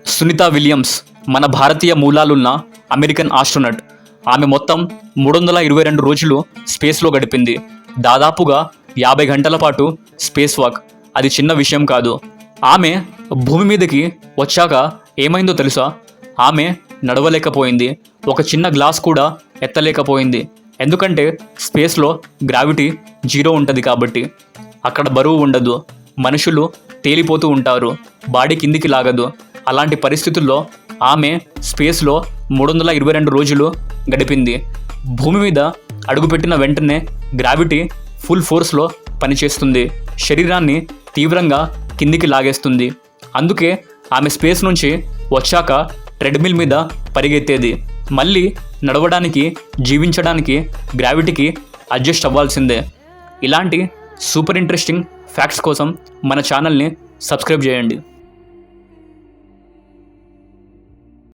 Sunitha Williams మన భారతీయ మూలాలున్న American astronaut. ఆమె మొత్తం 322 రోజులు స్పేస్లో గడిపింది. దాదాపుగా 50 గంటల పాటు స్పేస్ వాక్. అది చిన్న విషయం కాదు. ఆమె భూమి మీదకి వచ్చాక ఏమైందో తెలుసా? ఆమె నడవలేకపోయింది. ఒక చిన్న గ్లాస్ కూడా ఎత్తలేకపోయింది. ఎందుకంటే స్పేస్లో గ్రావిటీ 0 ఉంటుంది కాబట్టి. అక్కడ బరువు ఉండదు. మనుషులు తేలిపోతూ ఉంటారు. బాడీ కిందికి లాగదు. అలాంటి పరిస్థితుల్లో ఆమె స్పేస్లో 322 రోజులు గడిపింది. భూమి మీద అడుగుపెట్టిన వెంటనే గ్రావిటీ ఫుల్ ఫోర్స్లో పనిచేస్తుంది. శరీరాన్ని తీవ్రంగా కిందికి లాగేస్తుంది. అందుకే ఆమె స్పేస్ నుంచి వచ్చాక ట్రెడ్మిల్ మీద పరిగెత్తేది. మళ్ళీ నడవడానికి, జీవించడానికి గ్రావిటీకి అడ్జస్ట్ అవ్వాల్సిందే. ఇలాంటి సూపర్ ఇంట్రెస్టింగ్ ఫ్యాక్ట్స్ కోసం మన ఛానల్ని సబ్స్క్రైబ్ చేయండి.